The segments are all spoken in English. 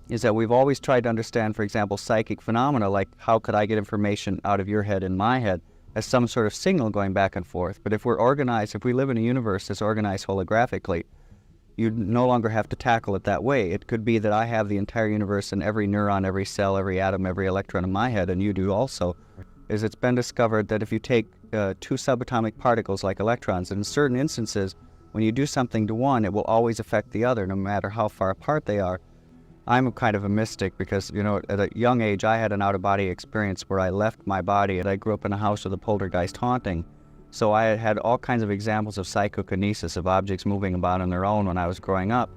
is that we've always tried to understand, for example, psychic phenomena, like how could I get information out of your head in my head, as some sort of signal going back and forth. But if we're organized, if we live in a universe that's organized holographically, you no longer have to tackle it that way. It could be that I have the entire universe and every neuron, every cell, every atom, every electron in my head, and you do also. Is it's been discovered that if you take two subatomic particles like electrons, in certain instances, when you do something to one, it will always affect the other, no matter how far apart they are. I'm kind of a mystic because, you know, at a young age, I had an out-of-body experience where I left my body, and I grew up in a house with a poltergeist haunting. So I had all kinds of examples of psychokinesis, of objects moving about on their own when I was growing up.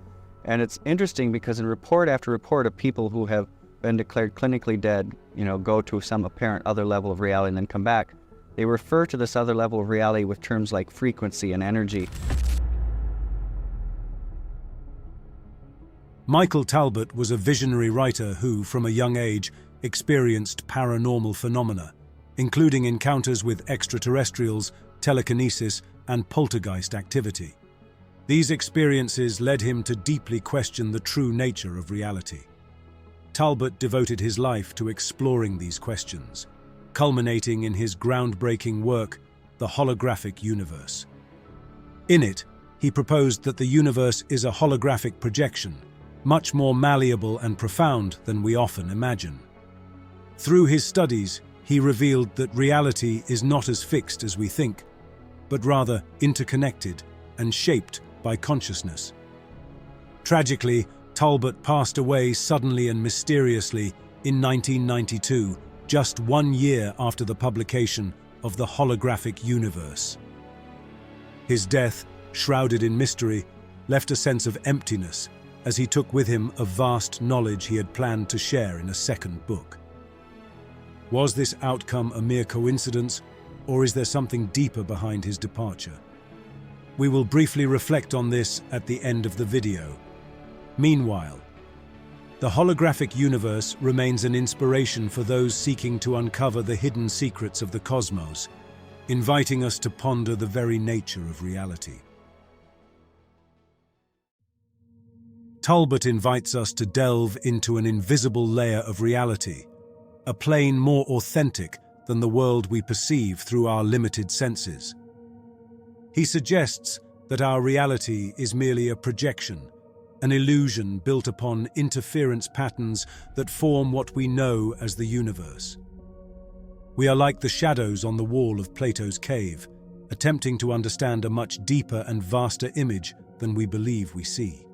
And it's interesting because in report after report of people who have been declared clinically dead, you know, go to some apparent other level of reality and then come back, they refer to this other level of reality with terms like frequency and energy. Michael Talbot was a visionary writer who, from a young age, experienced paranormal phenomena, including encounters with extraterrestrials, telekinesis, and poltergeist activity. These experiences led him to deeply question the true nature of reality. Talbot devoted his life to exploring these questions, culminating in his groundbreaking work, The Holographic Universe. In it, he proposed that the universe is a holographic projection, much more malleable and profound than we often imagine. Through his studies, he revealed that reality is not as fixed as we think, but rather interconnected and shaped by consciousness. Tragically, Talbot passed away suddenly and mysteriously in 1992, just 1 year after the publication of The Holographic Universe. His death, shrouded in mystery, left a sense of emptiness as he took with him a vast knowledge he had planned to share in a second book. Was this outcome a mere coincidence, or is there something deeper behind his departure? We will briefly reflect on this at the end of the video. Meanwhile, the holographic universe remains an inspiration for those seeking to uncover the hidden secrets of the cosmos, inviting us to ponder the very nature of reality. Talbot invites us to delve into an invisible layer of reality, a plane more authentic than the world we perceive through our limited senses. He suggests that our reality is merely a projection, an illusion built upon interference patterns that form what we know as the universe. We are like the shadows on the wall of Plato's cave, attempting to understand a much deeper and vaster image than we believe we see.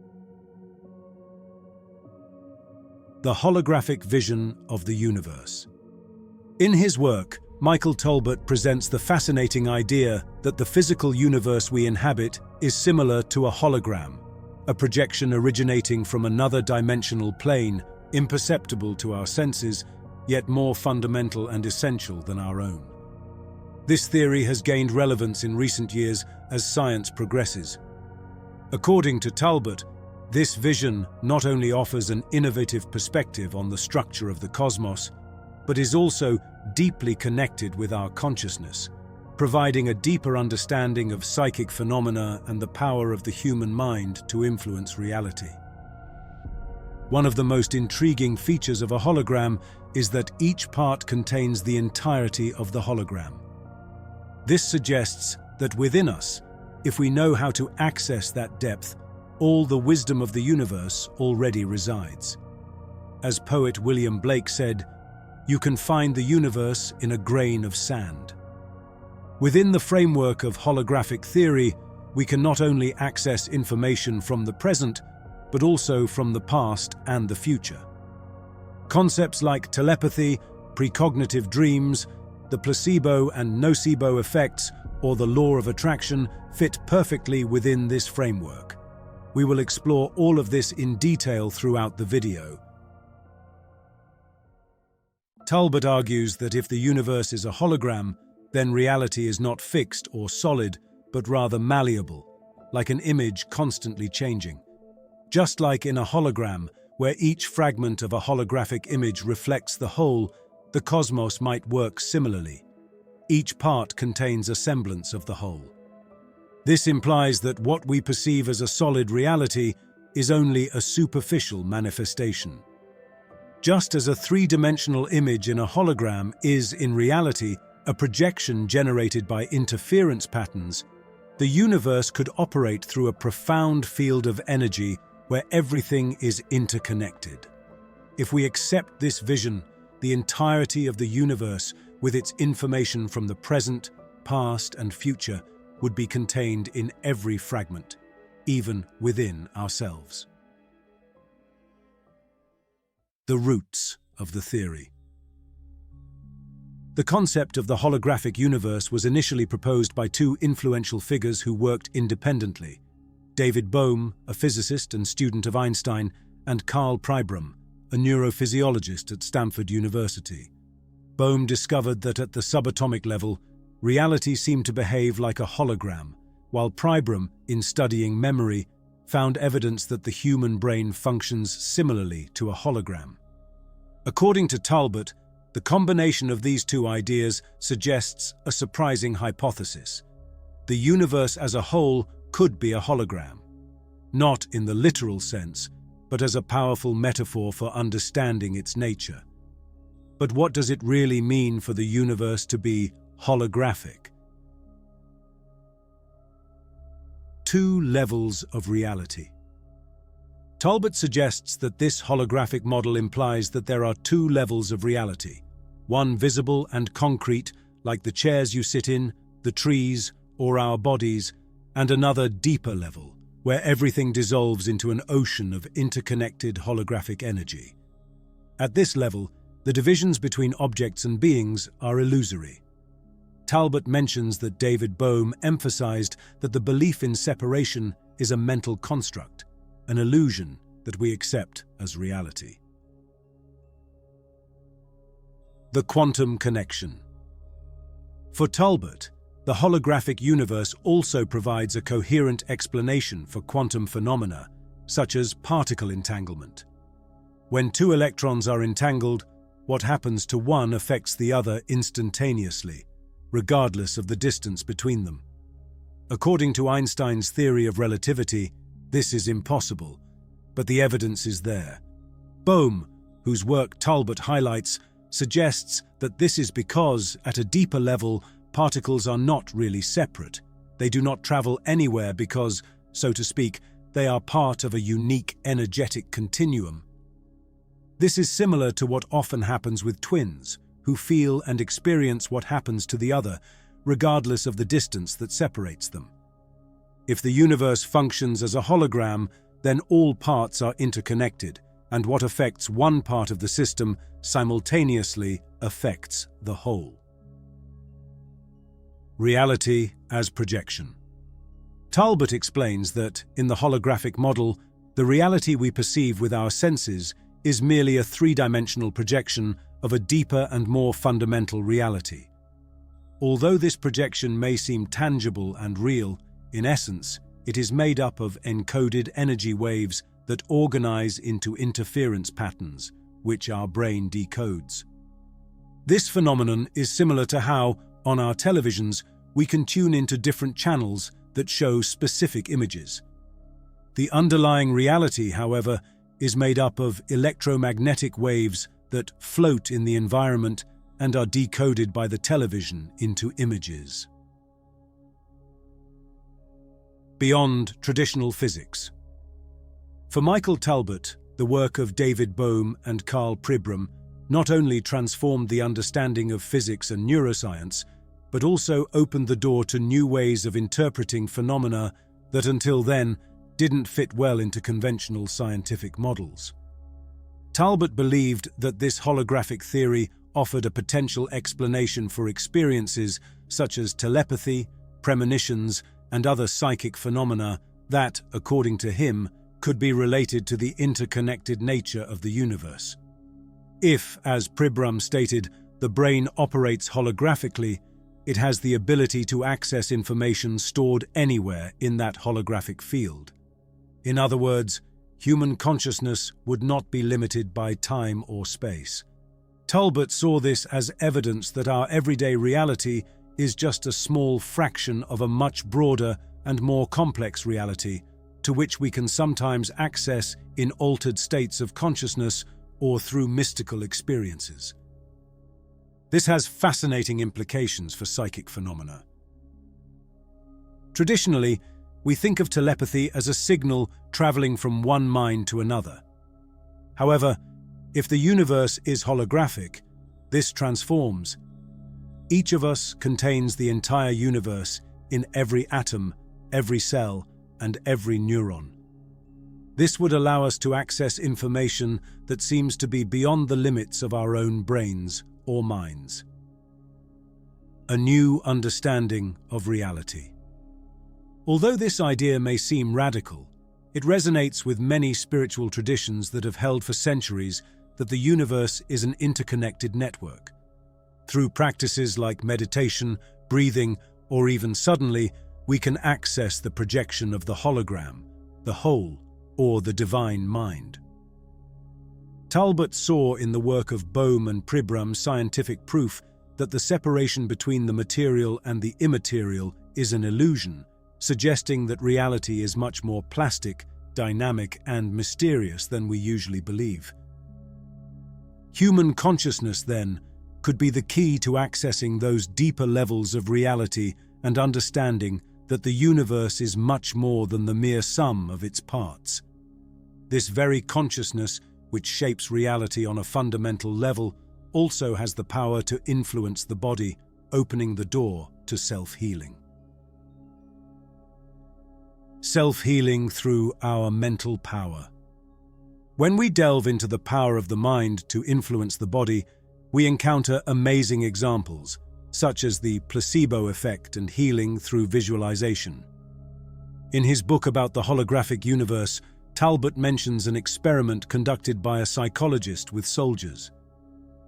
The holographic vision of the universe. In his work, Michael Talbot presents the fascinating idea that the physical universe we inhabit is similar to a hologram, a projection originating from another dimensional plane, imperceptible to our senses, yet more fundamental and essential than our own. This theory has gained relevance in recent years as science progresses. According to Talbot, this vision not only offers an innovative perspective on the structure of the cosmos, but is also deeply connected with our consciousness, providing a deeper understanding of psychic phenomena and the power of the human mind to influence reality. One of the most intriguing features of a hologram is that each part contains the entirety of the hologram. This suggests that within us, if we know how to access that depth, all the wisdom of the universe already resides. As poet William Blake said, "You can find the universe in a grain of sand." Within the framework of holographic theory, we can not only access information from the present, but also from the past and the future. Concepts like telepathy, precognitive dreams, the placebo and nocebo effects, or the law of attraction fit perfectly within this framework. We will explore all of this in detail throughout the video. Talbot argues that if the universe is a hologram, then reality is not fixed or solid, but rather malleable, like an image constantly changing. Just like in a hologram, where each fragment of a holographic image reflects the whole, the cosmos might work similarly. Each part contains a semblance of the whole. This implies that what we perceive as a solid reality is only a superficial manifestation, Just as a three-dimensional image in a hologram is, in reality, a projection generated by interference patterns, the universe could operate through a profound field of energy where everything is interconnected. If we accept this vision, the entirety of the universe, with its information from the present, past, and future, would be contained in every fragment, even within ourselves. The roots of the theory. The concept of the holographic universe was initially proposed by two influential figures who worked independently: David Bohm, a physicist and student of Einstein, and Carl Pribram, a neurophysiologist at Stanford University. Bohm discovered that at the subatomic level, reality seemed to behave like a hologram, while Pribram, in studying memory, found evidence that the human brain functions similarly to a hologram. According to Talbot, the combination of these two ideas suggests a surprising hypothesis. The universe as a whole could be a hologram, not in the literal sense, but as a powerful metaphor for understanding its nature. But what does it really mean for the universe to be holographic? Two levels of reality. Talbot suggests that this holographic model implies that there are two levels of reality, one visible and concrete, like the chairs you sit in, the trees, or our bodies, and another deeper level, where everything dissolves into an ocean of interconnected holographic energy. At this level, the divisions between objects and beings are illusory. Talbot mentions that David Bohm emphasized that the belief in separation is a mental construct, an illusion that we accept as reality. The quantum connection. For Talbot, the holographic universe also provides a coherent explanation for quantum phenomena, such as particle entanglement. When two electrons are entangled, what happens to one affects the other instantaneously, regardless of the distance between them. According to Einstein's theory of relativity, this is impossible, but the evidence is there. Bohm, whose work Talbot highlights, suggests that this is because, at a deeper level, particles are not really separate. They do not travel anywhere because, so to speak, they are part of a unique energetic continuum. This is similar to what often happens with twins, who feel and experience what happens to the other, regardless of the distance that separates them. If the universe functions as a hologram, then all parts are interconnected, and what affects one part of the system simultaneously affects the whole. Reality as projection. Talbot explains that, in the holographic model, the reality we perceive with our senses is merely a three-dimensional projection of a deeper and more fundamental reality. Although this projection may seem tangible and real, in essence, it is made up of encoded energy waves that organize into interference patterns, which our brain decodes. This phenomenon is similar to how, on our televisions, we can tune into different channels that show specific images. The underlying reality, however, is made up of electromagnetic waves that float in the environment and are decoded by the television into images. Beyond traditional physics. For Michael Talbot, the work of David Bohm and Carl Pribram not only transformed the understanding of physics and neuroscience, but also opened the door to new ways of interpreting phenomena that until then didn't fit well into conventional scientific models. Talbot believed that this holographic theory offered a potential explanation for experiences such as telepathy, premonitions, and other psychic phenomena that, according to him, could be related to the interconnected nature of the universe. If, as Pribram stated, the brain operates holographically, it has the ability to access information stored anywhere in that holographic field. In other words, human consciousness would not be limited by time or space. Talbot saw this as evidence that our everyday reality is just a small fraction of a much broader and more complex reality, to which we can sometimes access in altered states of consciousness or through mystical experiences. This has fascinating implications for psychic phenomena. Traditionally, we think of telepathy as a signal traveling from one mind to another. However, if the universe is holographic, this transforms. Each of us contains the entire universe in every atom, every cell, and every neuron. This would allow us to access information that seems to be beyond the limits of our own brains or minds. A new understanding of reality. Although this idea may seem radical, it resonates with many spiritual traditions that have held for centuries that the universe is an interconnected network. Through practices like meditation, breathing, or even suddenly, we can access the projection of the hologram, the whole, or the divine mind. Talbot saw in the work of Bohm and Pribram scientific proof that the separation between the material and the immaterial is an illusion, suggesting that reality is much more plastic, dynamic, and mysterious than we usually believe. Human consciousness, then, could be the key to accessing those deeper levels of reality and understanding that the universe is much more than the mere sum of its parts. This very consciousness, which shapes reality on a fundamental level, also has the power to influence the body, opening the door to self-healing. Self-healing through our mental power. When we delve into the power of the mind to influence the body, we encounter amazing examples, such as the placebo effect and healing through visualization. In his book about the holographic universe, Talbot mentions an experiment conducted by a psychologist with soldiers.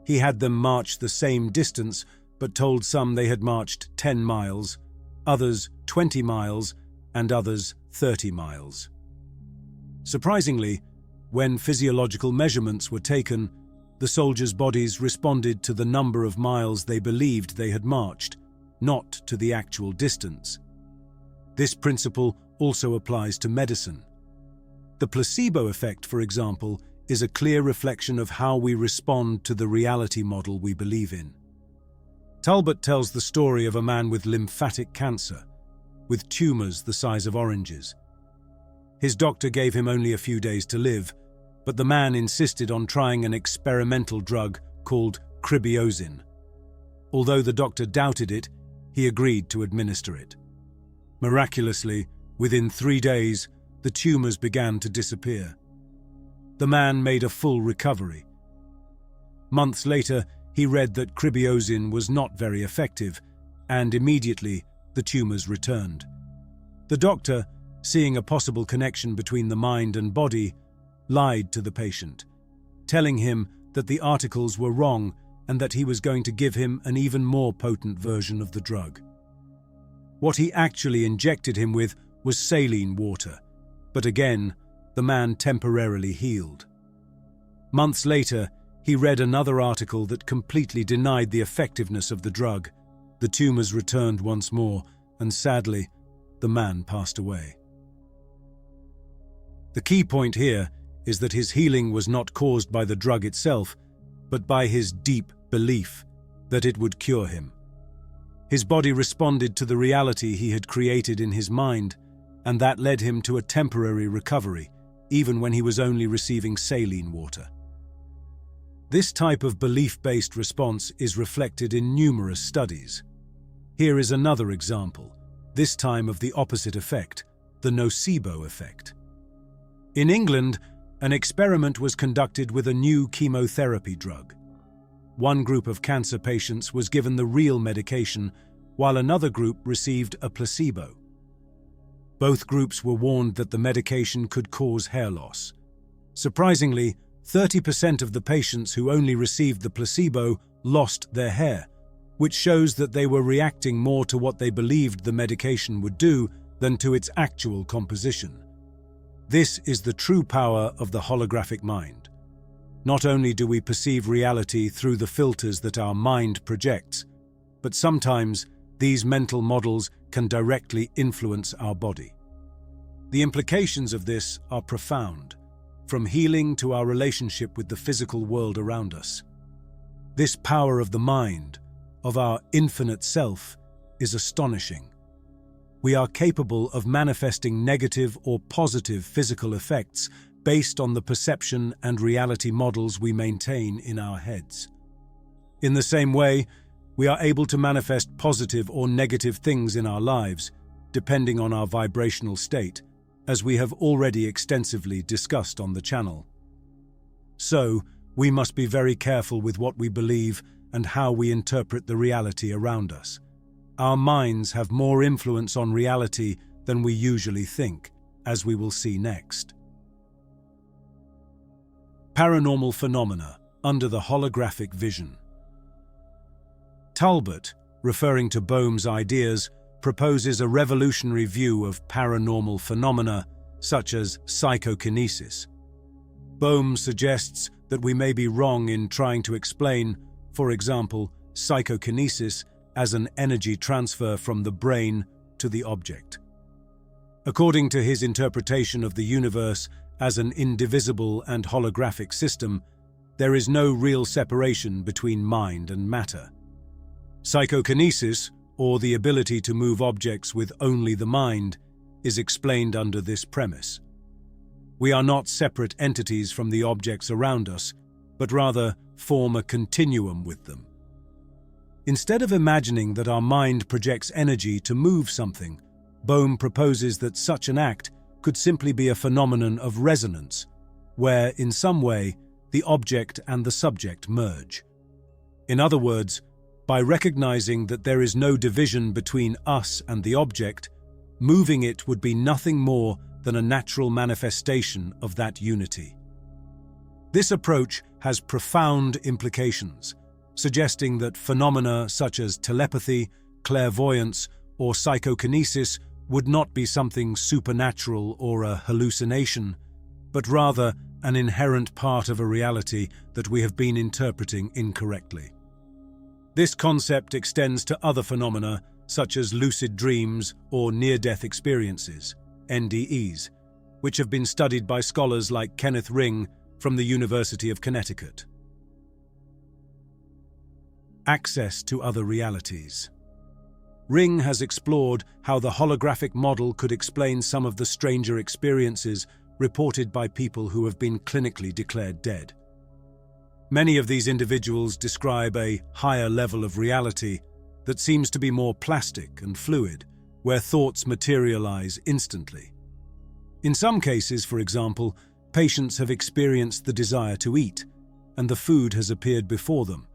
He had them march the same distance, but told some they had marched 10 miles, others 20 miles, and others 30 miles. Surprisingly, when physiological measurements were taken, the soldiers' bodies responded to the number of miles they believed they had marched, not to the actual distance. This principle also applies to medicine. The placebo effect, for example, is a clear reflection of how we respond to the reality model we believe in. Talbot tells the story of a man with lymphatic cancer, with tumors the size of oranges. His doctor gave him only a few days to live, but the man insisted on trying an experimental drug called cribiozin. Although the doctor doubted it, he agreed to administer it. Miraculously, within 3 days, the tumors began to disappear. The man made a full recovery. Months later, he read that cribiozin was not very effective, and immediately the tumors returned. The doctor, seeing a possible connection between the mind and body, lied to the patient, telling him that the articles were wrong and that he was going to give him an even more potent version of the drug. What he actually injected him with was saline water, but again, the man temporarily healed. Months later, he read another article that completely denied the effectiveness of the drug. The tumors returned once more, and sadly, the man passed away. The key point here is that his healing was not caused by the drug itself, but by his deep belief that it would cure him. His body responded to the reality he had created in his mind, and that led him to a temporary recovery, even when he was only receiving saline water. This type of belief-based response is reflected in numerous studies. Here is another example, this time of the opposite effect, the nocebo effect. In England, an experiment was conducted with a new chemotherapy drug. One group of cancer patients was given the real medication, while another group received a placebo. Both groups were warned that the medication could cause hair loss. Surprisingly, 30% of the patients who only received the placebo lost their hair, which shows that they were reacting more to what they believed the medication would do than to its actual composition. This is the true power of the holographic mind. Not only do we perceive reality through the filters that our mind projects, but sometimes these mental models can directly influence our body. The implications of this are profound. from healing to our relationship with the physical world around us. This power of the mind, of our infinite self, is astonishing. We are capable of manifesting negative or positive physical effects based on the perception and reality models we maintain in our heads. In the same way, we are able to manifest positive or negative things in our lives, depending on our vibrational state, as we have already extensively discussed on the channel. So, we must be very careful with what we believe and how we interpret the reality around us. Our minds have more influence on reality than we usually think, as we will see next. Paranormal phenomena under the holographic vision. Talbot, referring to Bohm's ideas, proposes a revolutionary view of paranormal phenomena such as psychokinesis. Bohm suggests that we may be wrong in trying to explain, for example, psychokinesis as an energy transfer from the brain to the object. According to his interpretation of the universe as an indivisible and holographic system, there is no real separation between mind and matter. Psychokinesis, or the ability to move objects with only the mind, is explained under this premise. We are not separate entities from the objects around us, but rather form a continuum with them. Instead of imagining that our mind projects energy to move something, Bohm proposes that such an act could simply be a phenomenon of resonance, where, in some way, the object and the subject merge. In other words, by recognizing that there is no division between us and the object, moving it would be nothing more than a natural manifestation of that unity. This approach has profound implications, suggesting that phenomena such as telepathy, clairvoyance, or psychokinesis would not be something supernatural or a hallucination, but rather an inherent part of a reality that we have been interpreting incorrectly. This concept extends to other phenomena such as lucid dreams or near-death experiences, NDEs, which have been studied by scholars like Kenneth Ring from the University of Connecticut. Access to other realities. Ring has explored how the holographic model could explain some of the stranger experiences reported by people who have been clinically declared dead. Many of these individuals describe a higher level of reality that seems to be more plastic and fluid, where thoughts materialize instantly. In some cases, for example, patients have experienced the desire to eat, and the food has appeared before them,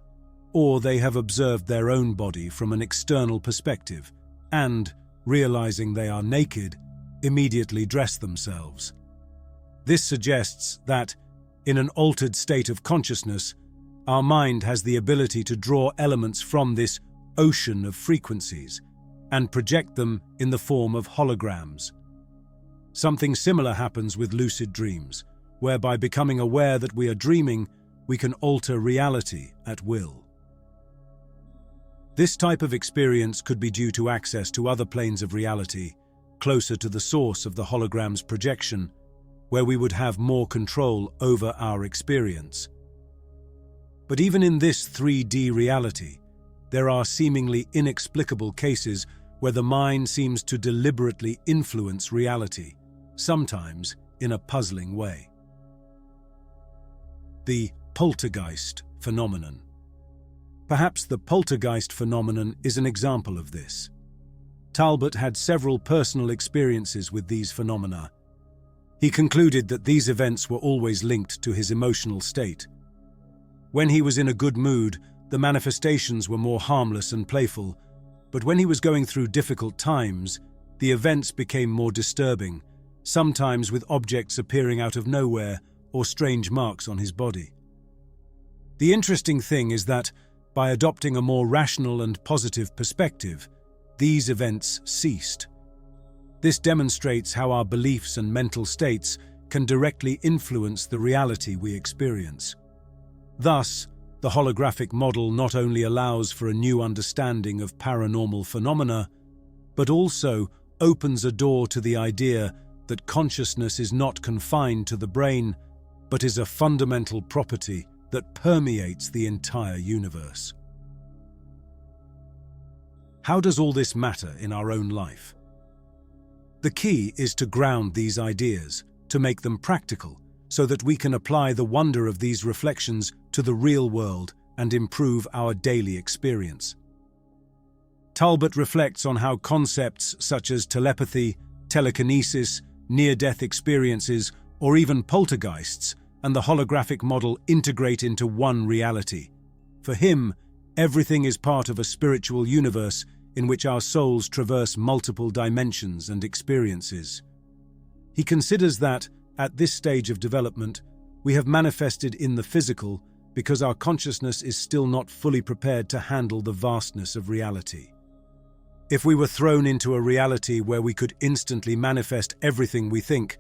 or they have observed their own body from an external perspective and, realizing they are naked, immediately dress themselves. This suggests that, in an altered state of consciousness, our mind has the ability to draw elements from this ocean of frequencies and project them in the form of holograms. Something similar happens with lucid dreams, where by becoming aware that we are dreaming, we can alter reality at will. This type of experience could be due to access to other planes of reality, closer to the source of the hologram's projection, where we would have more control over our experience. But even in this 3D reality, there are seemingly inexplicable cases where the mind seems to deliberately influence reality, sometimes in a puzzling way. The poltergeist phenomenon. Perhaps the poltergeist phenomenon is an example of this. Talbot had several personal experiences with these phenomena. He concluded that these events were always linked to his emotional state. When he was in a good mood, the manifestations were more harmless and playful, but when he was going through difficult times, the events became more disturbing, sometimes with objects appearing out of nowhere or strange marks on his body. The interesting thing is that, by adopting a more rational and positive perspective, these events ceased. This demonstrates how our beliefs and mental states can directly influence the reality we experience. Thus, the holographic model not only allows for a new understanding of paranormal phenomena, but also opens a door to the idea that consciousness is not confined to the brain, but is a fundamental property that permeates the entire universe. How does all this matter in our own life? The key is to ground these ideas, to make them practical, so that we can apply the wonder of these reflections to the real world and improve our daily experience. Talbot reflects on how concepts such as telepathy, telekinesis, near-death experiences, or even poltergeists and the holographic model integrate into one reality. For him, everything is part of a spiritual universe in which our souls traverse multiple dimensions and experiences. He considers that, at this stage of development, we have manifested in the physical because our consciousness is still not fully prepared to handle the vastness of reality. If we were thrown into a reality where we could instantly manifest everything we think,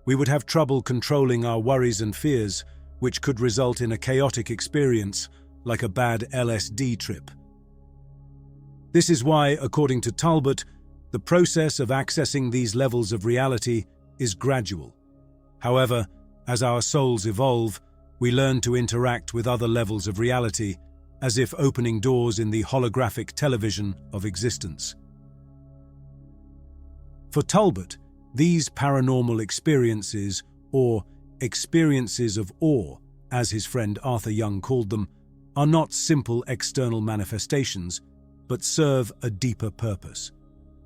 we would have trouble controlling our worries and fears, which could result in a chaotic experience, like a bad LSD trip. This is why, according to Talbot, the process of accessing these levels of reality is gradual. However, as our souls evolve, we learn to interact with other levels of reality, as if opening doors in the holographic television of existence. For Talbot, these paranormal experiences, or experiences of awe, as his friend Arthur Young called them, are not simple external manifestations, but serve a deeper purpose,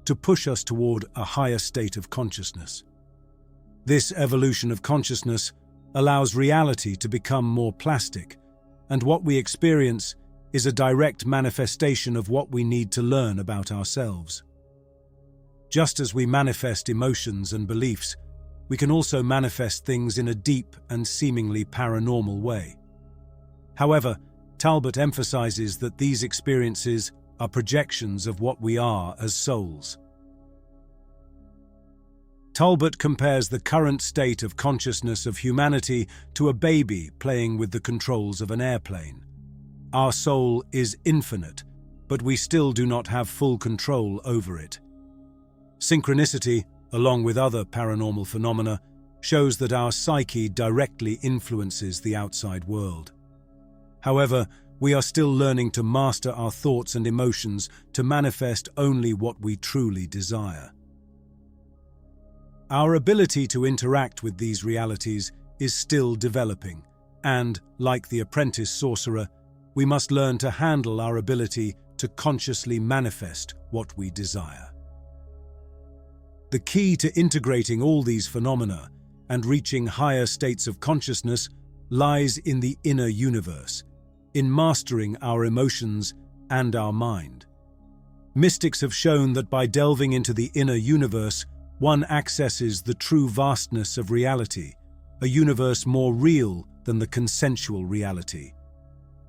to push us toward a higher state of consciousness. This evolution of consciousness allows reality to become more plastic, and what we experience is a direct manifestation of what we need to learn about ourselves. Just as we manifest emotions and beliefs, we can also manifest things in a deep and seemingly paranormal way. However, Talbot emphasizes that these experiences are projections of what we are as souls. Talbot compares the current state of consciousness of humanity to a baby playing with the controls of an airplane. Our soul is infinite, but we still do not have full control over it. Synchronicity, along with other paranormal phenomena, shows that our psyche directly influences the outside world. However, we are still learning to master our thoughts and emotions to manifest only what we truly desire. Our ability to interact with these realities is still developing, and, like the apprentice sorcerer, we must learn to handle our ability to consciously manifest what we desire. The key to integrating all these phenomena and reaching higher states of consciousness lies in the inner universe, in mastering our emotions and our mind. Mystics have shown that by delving into the inner universe, one accesses the true vastness of reality, a universe more real than the consensual reality.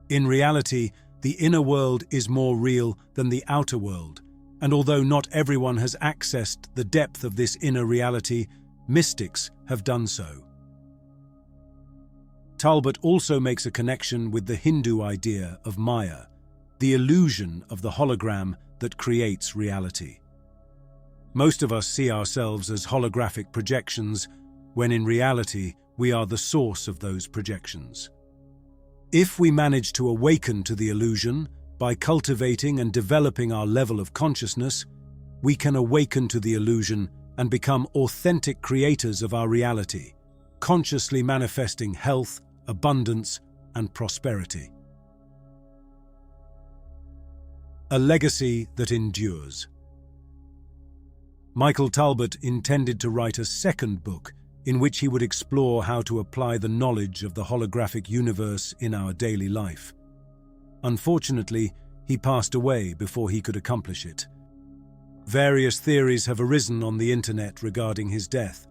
In reality, the inner world is more real than the outer world, and although not everyone has accessed the depth of this inner reality, mystics have done so. Talbot also makes a connection with the Hindu idea of Maya, the illusion of the hologram that creates reality. Most of us see ourselves as holographic projections, when in reality we are the source of those projections. If we manage to awaken to the illusion by cultivating and developing our level of consciousness, we can awaken to the illusion and become authentic creators of our reality, consciously manifesting health, abundance, and prosperity. A legacy that endures. Michael Talbot intended to write a second book in which he would explore how to apply the knowledge of the holographic universe in our daily life. Unfortunately, he passed away before he could accomplish it. Various theories have arisen on the internet regarding his death.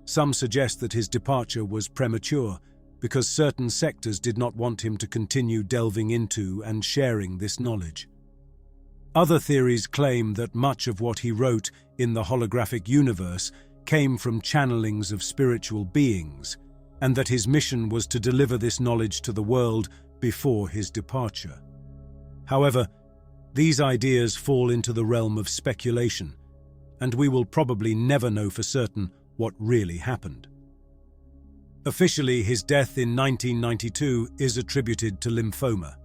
Some suggest that his departure was premature because certain sectors did not want him to continue delving into and sharing this knowledge. Other theories claim that much of what he wrote in the holographic universe came from channelings of spiritual beings, and that his mission was to deliver this knowledge to the world before his departure. However, these ideas fall into the realm of speculation, and we will probably never know for certain what really happened. Officially, his death in 1992 is attributed to lymphoma.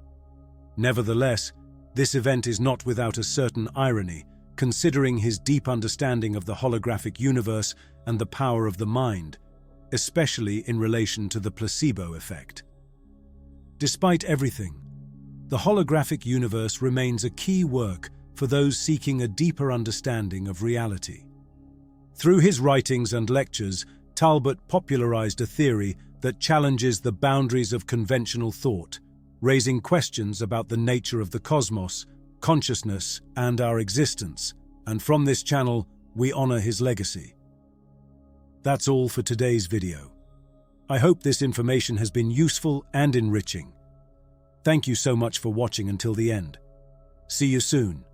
Nevertheless, this event is not without a certain irony, considering his deep understanding of the holographic universe and the power of the mind, especially in relation to the placebo effect. Despite everything, the holographic universe remains a key work for those seeking a deeper understanding of reality. Through his writings and lectures, Talbot popularized a theory that challenges the boundaries of conventional thought, raising questions about the nature of the cosmos, consciousness, and our existence, and from this channel, we honor his legacy. That's all for today's video. I hope this information has been useful and enriching. Thank you so much for watching until the end. See you soon.